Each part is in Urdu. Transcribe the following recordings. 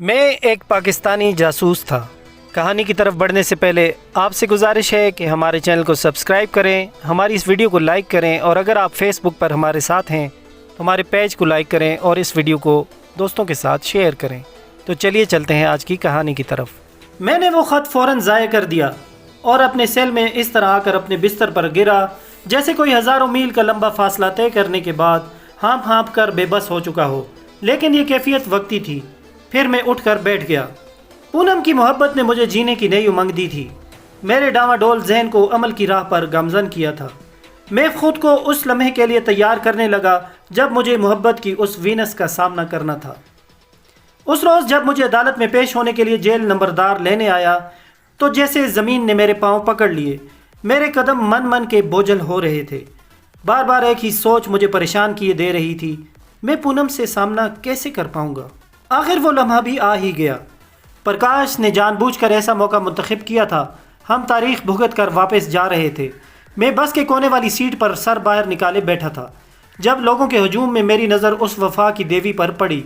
میں ایک پاکستانی جاسوس تھا۔ کہانی کی طرف بڑھنے سے پہلے آپ سے گزارش ہے کہ ہمارے چینل کو سبسکرائب کریں، ہماری اس ویڈیو کو لائک کریں، اور اگر آپ فیس بک پر ہمارے ساتھ ہیں تو ہمارے پیج کو لائک کریں اور اس ویڈیو کو دوستوں کے ساتھ شیئر کریں۔ تو چلیے چلتے ہیں آج کی کہانی کی طرف۔ میں نے وہ خط فوراً ضائع کر دیا اور اپنے سیل میں اس طرح آ کر اپنے بستر پر گرا جیسے کوئی ہزاروں میل کا لمبا فاصلہ طے کرنے کے بعد ہانپ ہانپ کر بے بس ہو چکا ہو، لیکن یہ کیفیت وقتی تھی۔ پھر میں اٹھ کر بیٹھ گیا۔ پونم کی محبت نے مجھے جینے کی نئی امنگ دی تھی، میرے ڈاواڈول ذہن کو عمل کی راہ پر گامزن کیا تھا۔ میں خود کو اس لمحے کے لیے تیار کرنے لگا جب مجھے محبت کی اس وینس کا سامنا کرنا تھا۔ اس روز جب مجھے عدالت میں پیش ہونے کے لیے جیل نمبردار لینے آیا تو جیسے زمین نے میرے پاؤں پکڑ لیے، میرے قدم من من کے بوجھل ہو رہے تھے۔ بار بار ایک ہی سوچ مجھے پریشان کیے دے رہی تھی، میں پونم سے سامنا کیسے کر پاؤں گا؟ آخر وہ لمحہ بھی آ ہی گیا۔ پرکاش نے جان بوجھ کر ایسا موقع منتخب کیا تھا۔ ہم تاریخ بھگت کر واپس جا رہے تھے۔ میں بس کے کونے والی سیٹ پر سر باہر نکالے بیٹھا تھا جب لوگوں کے ہجوم میں میری نظر اس وفا کی دیوی پر پڑی۔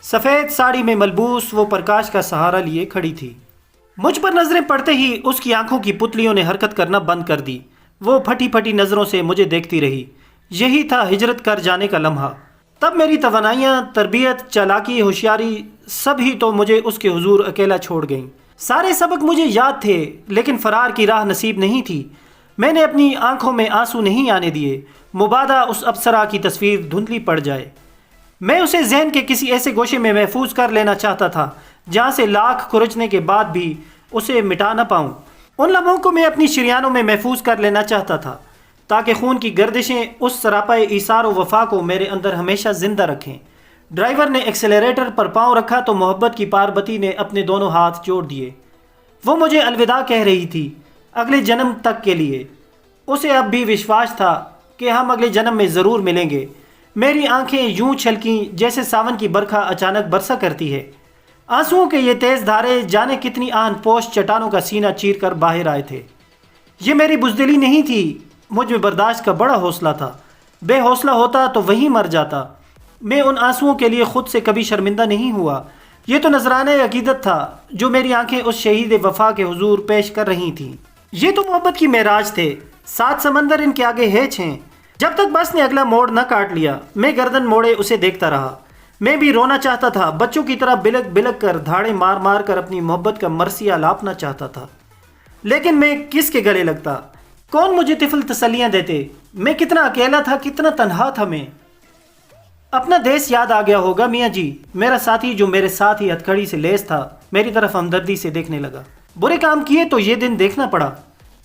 سفید ساڑی میں ملبوس وہ پرکاش کا سہارا لیے کھڑی تھی۔ مجھ پر نظریں پڑتے ہی اس کی آنکھوں کی پتلیوں نے حرکت کرنا بند کر دی۔ وہ پھٹی پھٹی نظروں سے مجھے دیکھتی رہی۔ یہی تھا ہجرت کر جانے کا لمحہ۔ تب میری توانائیاں، تربیت، چالاکی، ہوشیاری سب ہی تو مجھے اس کے حضور اکیلا چھوڑ گئیں۔ سارے سبق مجھے یاد تھے لیکن فرار کی راہ نصیب نہیں تھی۔ میں نے اپنی آنکھوں میں آنسو نہیں آنے دیے، مبادا اس ابصرا کی تصویر دھندلی پڑ جائے۔ میں اسے ذہن کے کسی ایسے گوشے میں محفوظ کر لینا چاہتا تھا جہاں سے لاکھ کھرچنے کے بعد بھی اسے مٹا نہ پاؤں۔ ان لمحوں کو میں اپنی شریانوں میں محفوظ کر لینا چاہتا تھا تاکہ خون کی گردشیں اس سراپا ایثار و وفا کو میرے اندر ہمیشہ زندہ رکھیں۔ ڈرائیور نے ایکسیلریٹر پر پاؤں رکھا تو محبت کی پاربتی نے اپنے دونوں ہاتھ جوڑ دیے۔ وہ مجھے الوداع کہہ رہی تھی، اگلے جنم تک کے لیے۔ اسے اب بھی وشواس تھا کہ ہم اگلے جنم میں ضرور ملیں گے۔ میری آنکھیں یوں چھلکیں جیسے ساون کی برکھا اچانک برسا کرتی ہے۔ آنسوؤں کے یہ تیز دھارے جانے کتنی آہن پوش چٹانوں کا سینہ چیر کر باہر آئے تھے۔ یہ میری بزدلی نہیں تھی، مجھ میں برداشت کا بڑا حوصلہ تھا۔ بے حوصلہ ہوتا تو وہیں مر جاتا۔ میں ان آنسوؤں کے لیے خود سے کبھی شرمندہ نہیں ہوا۔ یہ تو نذرانہ عقیدت تھا جو میری آنکھیں اس شہید وفا کے حضور پیش کر رہی تھیں۔ یہ تو محبت کی معراج تھے، 7 سمندر ان کے آگے ہیچ ہیں۔ جب تک بس نے اگلا موڑ نہ کاٹ لیا، میں گردن موڑے اسے دیکھتا رہا۔ میں بھی رونا چاہتا تھا، بچوں کی طرح بلک بلک کر، دھاڑے مار مار کر اپنی محبت کا مرثیہ لاپنا چاہتا تھا۔ لیکن میں کس کے گلے لگتا؟ کون مجھے طفل تسلیاں دیتے؟ میں کتنا اکیلا تھا، کتنا تنہا تھا۔ میں اپنا دیس یاد آ گیا ہوگا میاں جی۔ میرا ساتھی جو میرے ساتھ ہی ہتھکڑی سے لیس تھا میری طرف ہمدردی سے دیکھنے لگا۔ برے کام کیے تو یہ دن دیکھنا پڑا،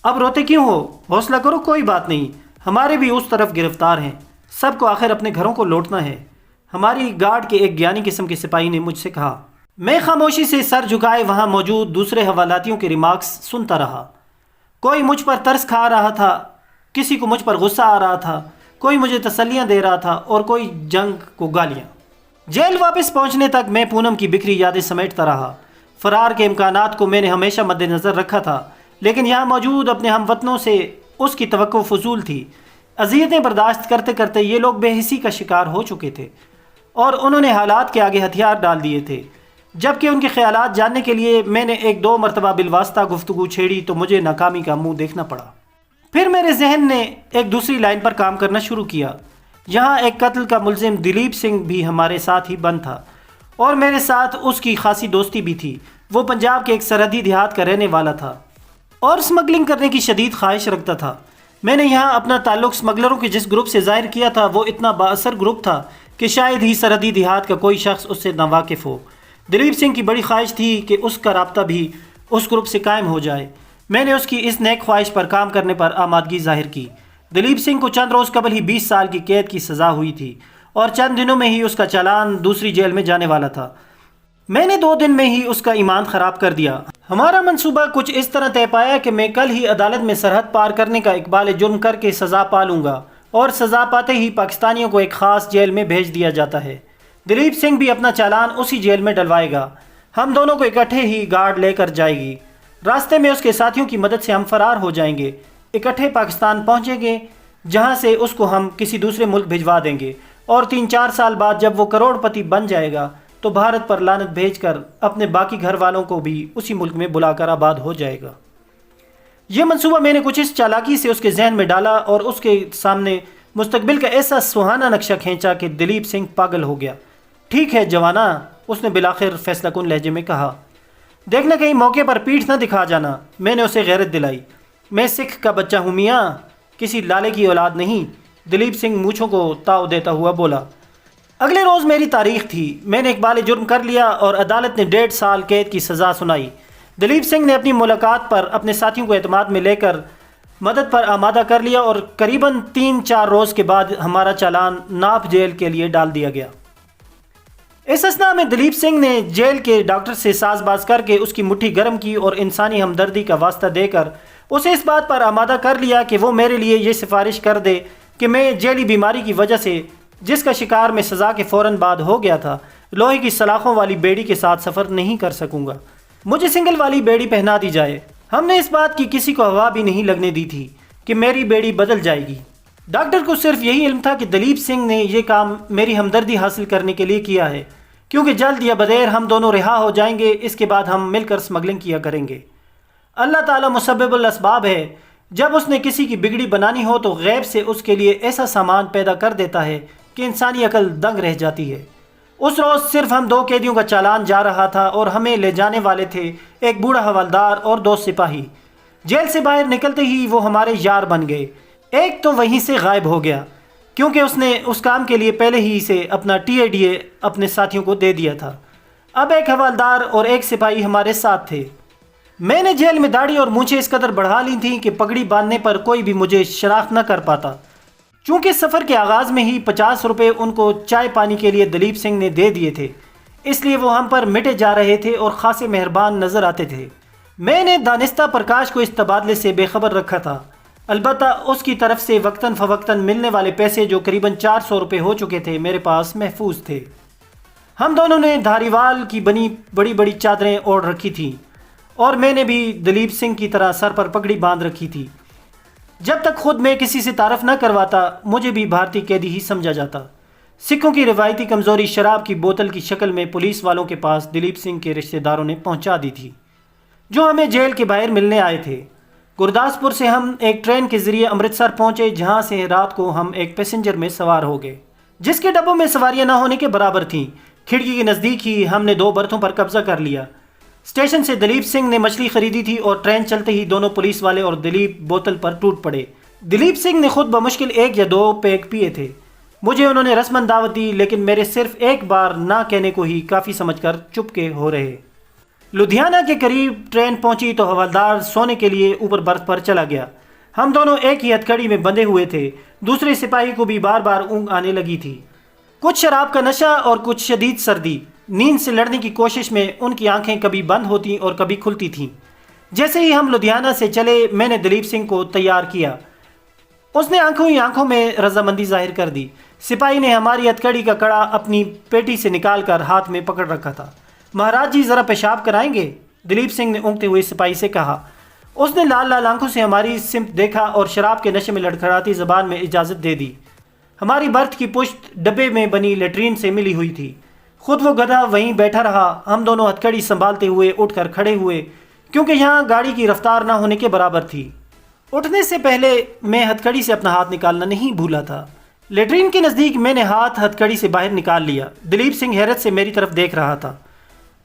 اب روتے کیوں ہو؟ حوصلہ کرو، کوئی بات نہیں، ہمارے بھی اس طرف گرفتار ہیں، سب کو آخر اپنے گھروں کو لوٹنا ہے، ہماری گارڈ کے ایک گیانی قسم کے سپاہی نے مجھ سے کہا۔ میں خاموشی سے سر جھکائے وہاں موجود دوسرے حوالاتیوں کے ریمارکس سنتا رہا۔ کوئی مجھ پر ترس کھا رہا تھا، کسی کو مجھ پر غصہ آ رہا تھا، کوئی مجھے تسلیاں دے رہا تھا اور کوئی جنگ کو گالیاں۔ جیل واپس پہنچنے تک میں پونم کی بکھری یادیں سمیٹتا رہا۔ فرار کے امکانات کو میں نے ہمیشہ مد نظر رکھا تھا، لیکن یہاں موجود اپنے ہم وطنوں سے اس کی توقع فضول تھی۔ اذیتیں برداشت کرتے کرتے یہ لوگ بے حسی کا شکار ہو چکے تھے اور انہوں نے حالات کے آگے ہتھیار ڈال دیے تھے۔ جبکہ ان کے خیالات جاننے کے لیے میں نے 1-2 مرتبہ بالواسطہ گفتگو چھیڑی تو مجھے ناکامی کا منہ دیکھنا پڑا۔ پھر میرے ذہن نے ایک دوسری لائن پر کام کرنا شروع کیا۔ یہاں ایک قتل کا ملزم دلیپ سنگھ بھی ہمارے ساتھ ہی بند تھا اور میرے ساتھ اس کی خاصی دوستی بھی تھی۔ وہ پنجاب کے ایک سرحدی دیہات کا رہنے والا تھا اور اسمگلنگ کرنے کی شدید خواہش رکھتا تھا۔ میں نے یہاں اپنا تعلق اسمگلروں کے جس گروپ سے ظاہر کیا تھا وہ اتنا با اثر گروپ تھا کہ شاید ہی سرحدی دیہات کا کوئی شخص اس سے ناواقف ہو۔ دلیپ سنگھ کی بڑی خواہش تھی کہ اس کا رابطہ بھی اس گروپ سے قائم ہو جائے۔ میں نے اس کی اس نیک خواہش پر کام کرنے پر آمادگی ظاہر کی۔ دلیپ سنگھ کو چند روز قبل ہی 20 سال کی قید کی سزا ہوئی تھی اور چند دنوں میں ہی اس کا چالان دوسری جیل میں جانے والا تھا۔ میں نے 2 دن میں ہی اس کا ایمان خراب کر دیا۔ ہمارا منصوبہ کچھ اس طرح طے پایا کہ میں کل ہی عدالت میں سرحد پار کرنے کا اقبال جرم کر کے سزا پا لوں گا اور سزا پاتے ہی پاکستانیوں کو ایک خاص جیل میں بھیج دیا جاتا ہے۔ دلیپ سنگھ بھی اپنا چالان اسی جیل میں ڈلوائے گا۔ ہم دونوں کو اکٹھے ہی گارڈ لے کر جائے گی۔ راستے میں اس کے ساتھیوں کی مدد سے ہم فرار ہو جائیں گے، اکٹھے پاکستان پہنچیں گے جہاں سے اس کو ہم کسی دوسرے ملک بھجوا دیں گے اور 3-4 سال بعد جب وہ کروڑ پتی بن جائے گا تو بھارت پر لعنت بھیج کر اپنے باقی گھر والوں کو بھی اسی ملک میں بلا کر آباد ہو جائے گا۔ یہ منصوبہ میں نے کچھ اس چالاکی سے اس کے ذہن میں ڈالا اور اس کے سامنے مستقبل کا ایسا سہانا نقشہ کھینچا کہ دلیپ سنگھ پاگل ہو گیا۔ ٹھیک ہے جوانا، اس نے بالآخر فیصلہ کن لہجے میں کہا، دیکھنا کہیں موقع پر پیٹھ نہ دکھا جانا۔ میں نے اسے غیرت دلائی، میں سکھ کا بچہ ہوں میاں، کسی لالے کی اولاد نہیں۔ دلیپ سنگھ مونچھوں کو تاؤ دیتا ہوا بولا۔ اگلے روز میری تاریخ تھی، میں نے اقبال جرم کر لیا اور عدالت نے 1.5 سال قید کی سزا سنائی۔ دلیپ سنگھ نے اپنی ملاقات پر اپنے ساتھیوں کو اعتماد میں لے کر مدد پر آمادہ کر لیا اور قریباً 3-4 روز کے بعد ہمارا چالان ناپ جیل کے لیے ڈال دیا گیا۔ اس اثناء میں دلیپ سنگھ نے جیل کے ڈاکٹر سے ساز باز کر کے اس کی مٹھی گرم کی اور انسانی ہمدردی کا واسطہ دے کر اسے اس بات پر آمادہ کر لیا کہ وہ میرے لیے یہ سفارش کر دے کہ میں جیلی بیماری کی وجہ سے جس کا شکار میں سزا کے فوراً بعد ہو گیا تھا، لوہے کی سلاخوں والی بیڑی کے ساتھ سفر نہیں کر سکوں گا، مجھے سنگل والی بیڑی پہنا دی جائے۔ ہم نے اس بات کی کسی کو ہوا بھی نہیں لگنے دی تھی کہ میری بیڑی بدل جائے گی۔ ڈاکٹر کو صرف یہی علم تھا کہ دلیپ سنگھ نے یہ کام میری ہمدردی حاصل کرنے کے لیے کیا ہے، کیونکہ جلد یا بدیر ہم دونوں رہا ہو جائیں گے، اس کے بعد ہم مل کر سمگلنگ کیا کریں گے۔ اللہ تعالیٰ مسبب الاسباب ہے، جب اس نے کسی کی بگڑی بنانی ہو تو غیب سے اس کے لیے ایسا سامان پیدا کر دیتا ہے کہ انسانی عقل دنگ رہ جاتی ہے۔ اس روز صرف ہم 2 قیدیوں کا چالان جا رہا تھا اور ہمیں لے جانے والے تھے ایک بوڑھا حوالدار اور 2 سپاہی۔ جیل سے باہر نکلتے ہی وہ ہمارے یار بن گئے۔ ایک تو وہیں سے غائب ہو گیا کیونکہ اس نے اس کام کے لیے پہلے ہی سے اپنا TADA اپنے ساتھیوں کو دے دیا تھا۔ اب ایک حوالدار اور ایک سپاہی ہمارے ساتھ تھے۔ میں نے جیل میں داڑھی اور مونچھیں اس قدر بڑھا لی تھیں کہ پگڑی باندھنے پر کوئی بھی مجھے شناخت نہ کر پاتا۔ چونکہ سفر کے آغاز میں ہی 50 روپے ان کو چائے پانی کے لیے دلیپ سنگھ نے دے دیے تھے، اس لیے وہ ہم پر مٹے جا رہے تھے اور خاصے مہربان نظر آتے تھے۔ میں نے دانستہ پرکاش کو اس تبادلے سے بے خبر رکھا تھا، البتہ اس کی طرف سے وقتاً فوقتاً ملنے والے پیسے جو قریباً 400 روپے ہو چکے تھے میرے پاس محفوظ تھے۔ ہم دونوں نے دھاریوال کی بنی بڑی بڑی چادریں اوڑھ رکھی تھیں اور میں نے بھی دلیپ سنگھ کی طرح سر پر پگڑی باندھ رکھی تھی۔ جب تک خود میں کسی سے تعارف نہ کرواتا مجھے بھی بھارتی قیدی ہی سمجھا جاتا۔ سکھوں کی روایتی کمزوری شراب کی بوتل کی شکل میں پولیس والوں کے پاس دلیپ سنگھ کے رشتہ داروں نے پہنچا دی تھی، جو ہمیں جیل کے باہر ملنے آئے تھے۔ گرداسپور سے ہم ایک ٹرین کے ذریعے امرتسر پہنچے، جہاں سے رات کو ہم ایک پیسنجر میں سوار ہو گئے جس کے ڈبوں میں سواریاں نہ ہونے کے برابر تھیں۔ کھڑکی کے نزدیک ہی ہم نے 2 برتھوں پر قبضہ کر لیا۔ اسٹیشن سے دلیپ سنگھ نے مچھلی خریدی تھی اور ٹرین چلتے ہی دونوں پولیس والے اور دلیپ بوتل پر ٹوٹ پڑے۔ دلیپ سنگھ نے خود بمشکل 1 یا 2 پیگ پیے تھے۔ مجھے انہوں نے رسماً دعوت دی، لیکن میرے صرف ایک بار نہ کہنے کو ہی کافی سمجھ کر چپکے ہو رہے۔ لدھیانہ کے قریب ٹرین پہنچی تو حوالدار سونے کے لیے اوپر برتھ پر چلا گیا۔ ہم دونوں ایک ہی ہتھکڑی میں بندھے ہوئے تھے۔ دوسرے سپاہی کو بھی بار بار اونگ آنے لگی تھی، کچھ شراب کا نشہ اور کچھ شدید سردی۔ نیند سے لڑنے کی کوشش میں ان کی آنکھیں کبھی بند ہوتی اور کبھی کھلتی تھیں۔ جیسے ہی ہم لدھیانہ سے چلے میں نے دلیپ سنگھ کو تیار کیا، اس نے آنکھوں ہی آنکھوں میں رضامندی ظاہر کر دی۔ سپاہی نے ہماری ہتھکڑی کا کڑا اپنی پیٹی سے نکال کر ہاتھ میں پکڑ رکھا تھا۔ مہاراج جی ذرا پیشاب کرائیں گے؟ دلیپ سنگھ نے اونگتے ہوئے سپاہی سے کہا۔ اس نے لال لال آنکھوں سے ہماری سمت دیکھا اور شراب کے نشے میں لڑکھڑاتی زبان میں اجازت دے دی۔ ہماری برتھ کی پشت ڈبے میں بنی لیٹرین سے ملی ہوئی تھی۔ خود وہ گدھا وہیں بیٹھا رہا۔ ہم دونوں ہتھکڑی سنبھالتے ہوئے اٹھ کر کھڑے ہوئے کیونکہ یہاں گاڑی کی رفتار نہ ہونے کے برابر تھی۔ اٹھنے سے پہلے میں ہتھکڑی سے اپنا ہاتھ نکالنا نہیں بھولا تھا۔ لیٹرین کے نزدیک میں نے ہاتھ ہتھکڑی سے باہر نکال لیا۔ دلیپ سنگھ حیرت سے میری طرف دیکھ رہا تھا۔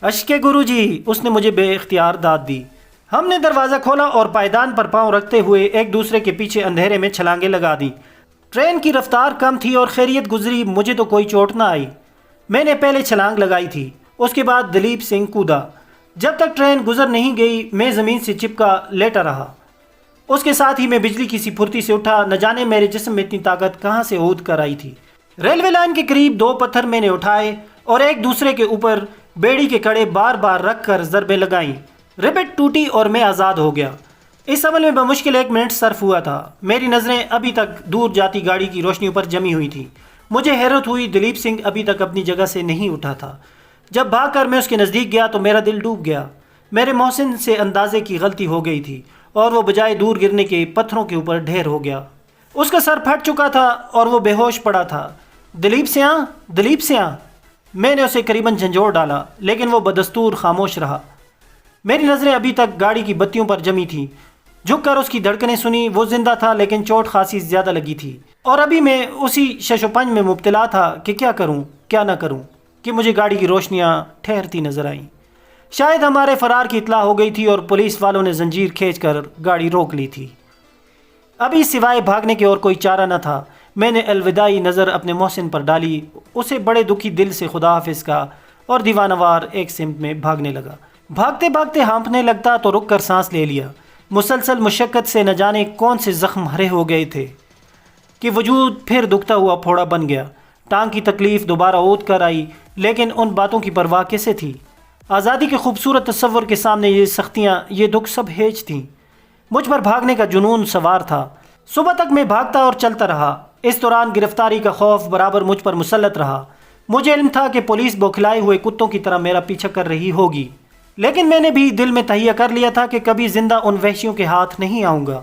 اشکے گرو جی، اس نے مجھے بے اختیار داد دی۔ ہم نے دروازہ کھولا اور پائیدان پر پاؤں رکھتے ہوئے ایک دوسرے کے پیچھے اندھیرے میں چھلانگیں لگا دیں۔ ٹرین کی رفتار کم تھی اور خیریت گزری، مجھے تو کوئی چوٹ نہ آئی۔ میں نے پہلے چھلانگ لگائی تھی، اس کے بعد دلیپ سنگھ کودا۔ جب تک ٹرین گزر نہیں گئی میں زمین سے چپکا لیٹا رہا۔ اس کے ساتھ ہی میں بجلی کی سی پھرتی سے اٹھا، نہ جانے میرے جسم میں اتنی طاقت کہاں سے عود کر آئی تھی۔ ریلوے لائن کے قریب 2 پتھر میں نے اٹھائے اور ایک دوسرے کے اوپر بیڑی کے کڑے بار بار رکھ کر ضربیں لگائیں۔ ربٹ ٹوٹی اور میں آزاد ہو گیا۔ اس عمل میں بمشکل 1 منٹ صرف ہوا تھا۔ میری نظریں ابھی تک دور جاتی گاڑی کی روشنیوں پر جمی ہوئی تھیں۔ مجھے حیرت ہوئی، دلیپ سنگھ ابھی تک اپنی جگہ سے نہیں اٹھا تھا۔ جب بھاگ کر میں اس کے نزدیک گیا تو میرا دل ڈوب گیا۔ میرے محسن سے اندازے کی غلطی ہو گئی تھی اور وہ بجائے دور گرنے کے پتھروں کے اوپر ڈھیر ہو گیا۔ اس کا سر پھٹ چکا تھا اور وہ بے ہوش پڑا تھا۔ دلیپ سیاں، دلیپ سیاں، میں نے اسے قریباً جھنجھوڑ ڈالا لیکن وہ بدستور خاموش رہا۔ میری نظریں ابھی تک گاڑی کی بتیوں پر جمی تھیں۔ جھک کر اس کی دھڑکنیں سنی۔ وہ زندہ تھا لیکن چوٹ خاصی زیادہ لگی تھی، اور ابھی میں اسی شش و پنج میں مبتلا تھا کہ کیا کروں کیا نہ کروں کہ مجھے گاڑی کی روشنیاں ٹھہرتی نظر آئیں۔ شاید ہمارے فرار کی اطلاع ہو گئی تھی اور پولیس والوں نے زنجیر کھینچ کر گاڑی روک لی تھی۔ ابھی سوائے بھاگنے کے اور کوئی چارہ نہ تھا۔ میں نے الوداعی نظر اپنے محسن پر ڈالی، اسے بڑے دکھی دل سے خدا حافظ کہا اور دیوانہ وار ایک سمت میں بھاگنے لگا۔ بھاگتے بھاگتے ہانپنے لگتا تو رک کر سانس لے لیا۔ مسلسل مشقت سے نہ جانے کون سے زخم ہرے ہو گئے تھے کہ وجود پھر دکھتا ہوا پھوڑا بن گیا۔ ٹانگ کی تکلیف دوبارہ اود کر آئی، لیکن ان باتوں کی پرواہ کیسے تھی؟ آزادی کے خوبصورت تصور کے سامنے یہ سختیاں، یہ دکھ سب ہیج تھیں۔ مجھ پر بھاگنے کا جنون سوار تھا۔ صبح تک میں بھاگتا اور چلتا رہا۔ اس دوران گرفتاری کا خوف برابر مجھ پر مسلط رہا۔ مجھے علم تھا کہ پولیس بوکھلائے ہوئے کتوں کی طرح میرا پیچھا کر رہی ہوگی، لیکن میں نے بھی دل میں تہیہ کر لیا تھا کہ کبھی زندہ ان وحشیوں کے ہاتھ نہیں آؤں گا۔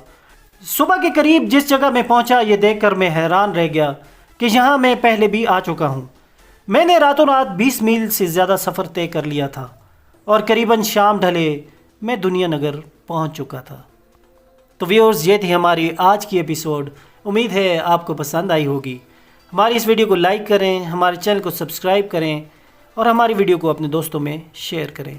صبح کے قریب جس جگہ میں پہنچا یہ دیکھ کر میں حیران رہ گیا کہ یہاں میں پہلے بھی آ چکا ہوں۔ میں نے راتوں رات 20 میل سے زیادہ سفر طے کر لیا تھا اور قریباً شام ڈھلے میں دنیا نگر پہنچ چکا تھا۔ تو ویورز، یہ تھی ہماری آج کی ایپیسوڈ۔ امید ہے آپ کو پسند آئی ہوگی۔ ہماری اس ویڈیو کو لائک کریں، ہمارے چینل کو سبسکرائب کریں اور ہماری ویڈیو کو اپنے دوستوں میں شیئر کریں۔